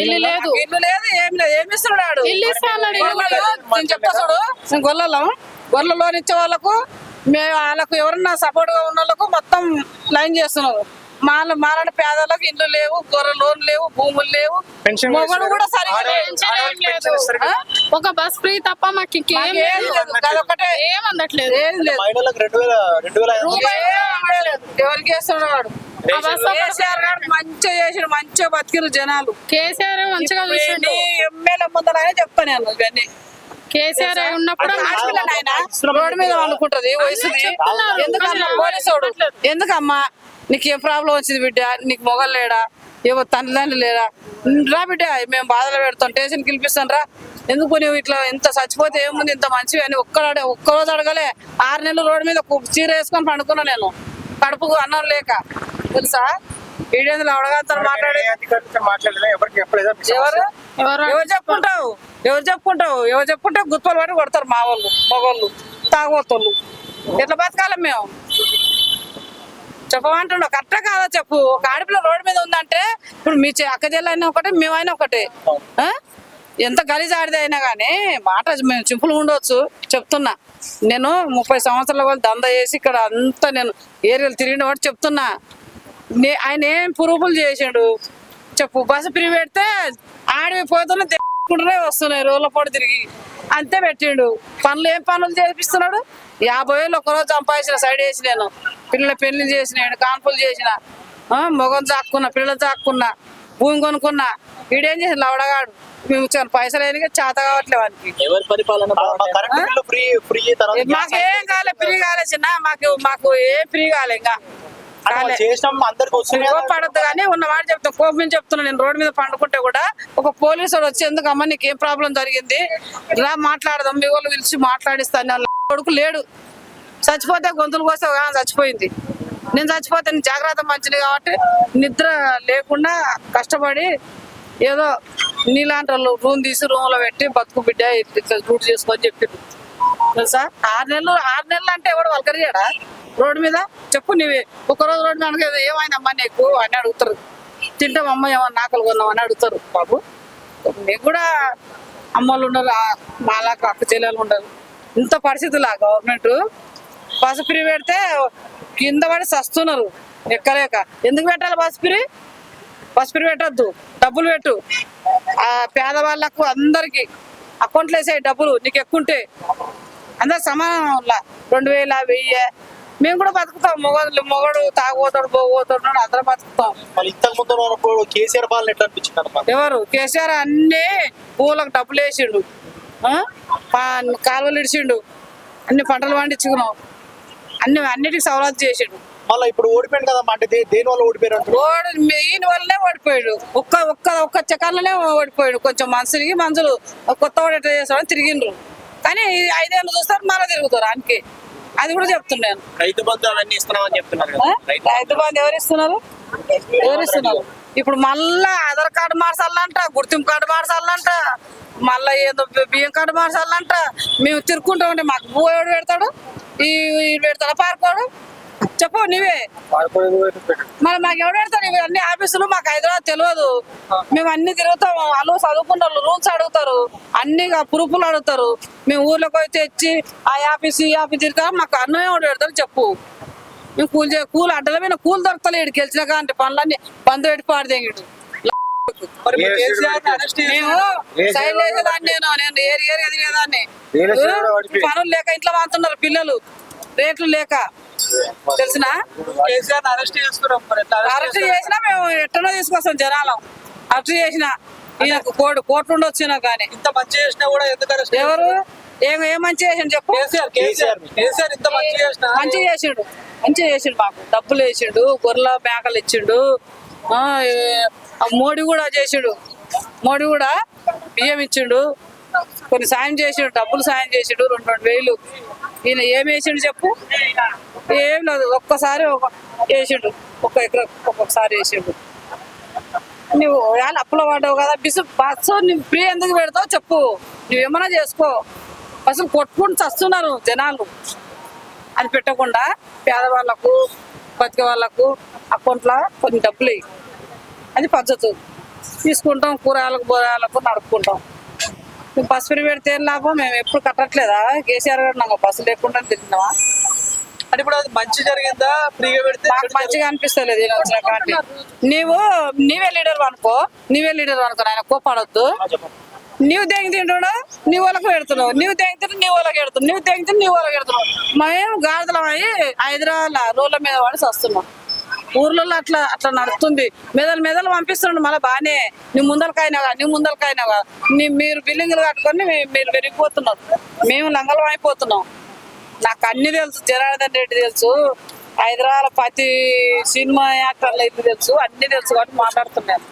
ఇల్లు లేదు, ఇల్లు లేదు, ఏం లేదు. ఏమి ఇస్తున్నాడు? ఇల్లు ఇస్తా అన్నాడు. ఇల్లు కూడా లేదు. నేను చెప్తా చూడు, నేను గొర్రెల లోన్ ఇచ్చే వాళ్ళకు మేము వాళ్ళకు ఎవరన్నా సపోర్ట్ గా ఉన్న వాళ్ళకు మొత్తం లైన్ చేస్తున్నారు. మాలాంటి పేదలకు ఇల్లు లేవు, గొర్రె లోన్ లేవు, భూములు లేవు, మొగలు కూడా సరిగ్గా లేదు. పెన్షన్ ఏం లేదు. ఒక బస్ ఫ్రీ తప్ప మాకు ఇంకేం ఏం లేదు. లేదు. అదొకటే, ఏం అందట్లేదు. ఏం లేదు. మహిళలకు 2,500 ఏం లేదు. ఎవరికి వేస్తున్నాడు? ఆ బస్ కేసీఆర్ గారు మంచిగా చేసాడు, మంచిగా బతికిరు జనాలు. కేసీఆర్ మంచిగా చూసిండు. ఎమ్మెల్యే ముందర చెప్తా నేను ఇవన్నీ. కేసీఆర్ ఉన్నప్పుడు ఆడపిల్లని ఆయన రోడ్డు మీద అనుకుంటది వయసుది. ఎందుకమ్మా పోలీసోడు? ఎందుకమ్మా నీకు ఏ ప్రాబ్లం వచ్చింది బిడ్డ? నీకు మొగలు లేడా? ఏవో తండ్రి లేడా? రా బిడ్డ, మేము బాధలు పెడతాం, స్టేషన్ పిలిపిస్తాను రా. ఎందుకు నువ్వు ఇట్లా ఇంత చచ్చిపోతే ఏముంది, ఇంత మంచివి అని ఒక్కరోజు అడగలే. 6 నెలలు రోడ్డు మీద చీర వేసుకొని పండుకున్నా నేను, కడుపుకు అన్నం లేక. తెలుసా? ఈడేందులో అవడగాంతో మాట్లాడే ఎవరు చెప్పుకుంటావు? ఎవరు చెప్పుకుంటావు? గుత్తలు పట్టి కొడతారు మా వాళ్ళు, మగవాళ్ళు, తాగోతోళ్ళు. ఎట్లా బతకాలి మేము? చెప్పమంటున్నావు, కరెక్టా కాదా చెప్పు. ఒక ఆడపిల్ల రోడ్డు మీద ఉందంటే ఇప్పుడు మీ అక్క చెల్లెైనా ఒకటే, మేమైనా ఒకటే. ఎంత గలీజ్ ఆడితే అయినా కానీ మాట మేము సింపుల్గా ఉండవచ్చు. చెప్తున్నా, నేను 30 సంవత్సరాల వాళ్ళు దందా చేసి ఇక్కడ అంతా నేను ఏరియాలు తిరిగిన వాడు చెప్తున్నా. ఆయన ఏం పురుగులు చేసాడు చెప్పు? బస్సు ఫ్రీ పెడితే ఆడివి పోతున్నా తెచ్చుకుంటూనే వస్తున్నాయి, రోజుల పాటు తిరిగి అంతే పెట్టిండు. ఏం పనులు చేపిస్తున్నాడు? 50,000 ఒకరోజు సంపాదించిన సైడ్ వేసి నేను పిల్లల పెళ్లి చేసిన, కాన్పులు చేసిన, మొగం చాక్కున్నా, పిల్లలు చాక్కున్నా, భూమి కొనుక్కున్నా. వీడేం చేసిన లవడగాడు. మేము పైసలు అయినా చేత కావట్లే వానికి. మాకేం కాలే, ఫ్రీ కాలే చిన్న, మాకు ఏం ఫ్రీ కాలే. ఇంకా పడద్దు కానీ ఉన్నవాడు చెప్తాను, కోపం చెప్తున్నా. నేను రోడ్డు మీద పండుకుంటే కూడా ఒక పోలీసు వాడు వచ్చి, ఎందుకమ్మా నీకు ఏం ప్రాబ్లం జరిగింది రా మాట్లాడదాం, మీ వాళ్ళు పిలిచి మాట్లాడిస్తాను. కొడుకు లేడు, చచ్చిపోతే గొంతులు కోస్తే చచ్చిపోయింది. నేను చచ్చిపోతే నేను జాగ్రత్త మంచిది కాబట్టి నిద్ర లేకుండా కష్టపడి ఏదో నీలాంటి వాళ్ళు రూమ్ తీసి రూమ్ లో పెట్టి బతుకు బిడ్డ ఇట్లా డ్యూటీ చేసుకొని చెప్పిండు. తెలుసా? 6 నెలలు అంటే ఎవడు వల్కరియాడా రోడ్డు మీద? చెప్పు నీవే. ఒకరోజు రోడ్డు మీద అనుకో ఏమైందమ్మా నీకు అని అడుగుతారు. తింటామమ్మ ఏమన్నా నాకలు కొన్నాం అని అడుగుతారు. బాబు మీకు కూడా అమ్మలు ఉండరు, మాలాకు అక్క చెల్లెలు ఉండరు. ఇంత పరిస్థితులా గవర్నమెంట్ బస్సు ఫ్రీ పెడితే కింద పడి చస్తున్నారు ఎక్కలేక. ఎందుకు పెట్టాలి బస్సు ఫ్రీ? బస్సు ఫ్రీ పెట్టద్దు, డబ్బులు పెట్టు. ఆ పేదవాళ్ళకు అందరికి అకౌంట్లు వేసాయి డబ్బులు, నీకు ఎక్కుంటే అందరు సమానం. 2,000 1000 మేము కూడా బతుకుతాం. మొగడు తాగుపోతాడు, పోతాడు, అందరం బతుకుతాం. కేసీఆర్ పాలన ఎట్లా అనిపించింది? ఎవరు? కేసీఆర్ అన్ని పూలకు డబ్బులు వేసిండు, కాలువలు ఇడిచిండు, అన్ని పంటలు పండించుకున్నాం, అన్నిటికి సవలత్తు చేసిండు. మళ్ళీ ఇప్పుడు ఓడిపోయాడు కదా, అంటే దేని వల్ల ఓడిపోయారు? ఈయన వల్లనే ఓడిపోయాడు. ఒక్క చక్కెరలోనే ఓడిపోయాడు. కొంచెం మనుషులు కొత్త వాడు ఎట్లా చేస్తాడని తిరిగిండ్రు. కానీ 5 ఏళ్ళు చూస్తారు, మళ్ళీ తిరుగుతారు. అందుకే అది కూడా చెప్తున్నాను. రైతు బంధు అవన్నీ ఇస్తున్నామని చెప్తున్నారు. రైతు బంధు ఎవరు ఇస్తున్నారు? ఇప్పుడు మళ్ళా ఆధార్ కార్డు మార్చాలంట, గుర్తింపు కార్డు మార్చాలంట, మళ్ళా ఏదో బియ్యం కార్డు మార్చాలంట. మేము తిరుక్కుంటా ఉంటే మాకు భూ ఎవడు పెడతాడు? ఈ పెడతాడు పార్కోడు? చెప్పు నీవే. మరి మాకు ఎవడు పెడతాడు? ఇవి అన్ని ఆఫీసులు మాకు హైదరాబాద్ తెలియదు. మేము అన్ని తిరుగుతాం. వాళ్ళు చదువుకున్న వాళ్ళు రూల్స్ అడుగుతారు, అన్ని ప్రూఫ్లు అడుగుతారు. మేము ఊర్లోకి పోయి తెచ్చి ఆ ఆఫీస్ ఈ ఆఫీస్ తిరుగుతాం. మాకు అన్నం ఎవడు పెడతారు చెప్పు? మేము కూలి అడ్డల మీద కూలి దొరకలేడు. గెలిచిన కానీ పనులన్నీ బంద్ పెట్టి పాడిదేంగిడు. మేము సైడ్ లేదాన్ని, నేను ఏరి ఎదిగేదాన్ని. పనులు లేక ఇంట్లో వాడుతున్నారు పిల్లలు, రేట్లు లేక. తెలిసిన అరెస్ట్ చేసినా మేము ఎట్టనో తీసుకొస్తాం జనాలం. అరెస్ట్ చేసినా ఈయనకు కోర్టు నుండి వచ్చినా కానీ ఇంత మంచి చేసినా కూడా ఎందుకు అరెస్ట్? ఎవరు ఏం మంచి చేసిండు చెప్పు? కేసీఆర్ ఇంత మంచి చేసిండు. మాకు డబ్బులు వేసిండు, గొర్రెల మేకలు ఇచ్చిండు. మోడీ కూడా చేసిండు. మోడీ కూడా బియ్యం ఇచ్చిండు, కొన్ని సాయం చేసిండు, డబ్బులు సాయం చేసిండు 2,000. ఈయన ఏం వేసిండు చెప్పు? ఏం లేదు. ఒక్కసారి వేసిండు, 1 ఎకరా ఒక్కొక్కసారి వేసిండు. నువ్వు అప్పులో పడ్డావు కదా, బస్సు నువ్వు ఫ్రీ ఎందుకు పెడతావు చెప్పు? నువ్వేమన్నా చేసుకో. అసలు కొట్టుకుంటూ చస్తున్నారు జనాలు. అది పెట్టకుండా పేదవాళ్ళకు, బతికే వాళ్ళకు అకౌంట్లో కొన్ని డబ్బులు అది పద్ధతి. తీసుకుంటాం, కూరగాయలకు బోరాలకు నడుపుకుంటాం. మేము బస్సు ఫ్రీ పెడితే ఏం లాభం? మేము ఎప్పుడు కట్టట్లేదా? కేసీఆర్ గారు నాకు బస్సు లేకుండా తింటున్నావా? అంటే ఇప్పుడు అది మంచి జరిగిందా ఫ్రీగా పెడితే? మాకు మంచిగా అనిపిస్తలేదు ఈయన వచ్చిన కాంటి. నీవే లీడర్ అనుకో ఆయన కోపాడొద్దు. నీవు తెంగి తింటాడు, నీ వాళ్ళకి పెడుతున్నావు. నీవు తెంగి తింటే నీ వాళ్ళకి పెడుతున్నావు. నీవు తెంగి తింటే నీ వాళ్ళకి పెడుతున్నావు. మేము గాడిదలం అయ్యి హైదరాబాద్ రోడ్ల మీద పడి వస్తున్నాం. ఊర్లలో అట్లా అట్లా నడుస్తుంది. మెదలు పంపిస్తున్నాడు. మళ్ళీ బాగానే నీ ముందలకైనావా మీరు బిల్డింగ్లు కట్టుకొని మీరు పెరిగిపోతున్నారు. మేము లంగలం అయిపోతున్నాం. నాకు అన్ని తెలుసు. జనార్దన్ రెడ్డి తెలుసు, హైదరాబాద్ ప్రతి సినిమా యాక్టర్లు అయితే తెలుసు, అన్ని తెలుసు కాబట్టి మాట్లాడుతున్నాను.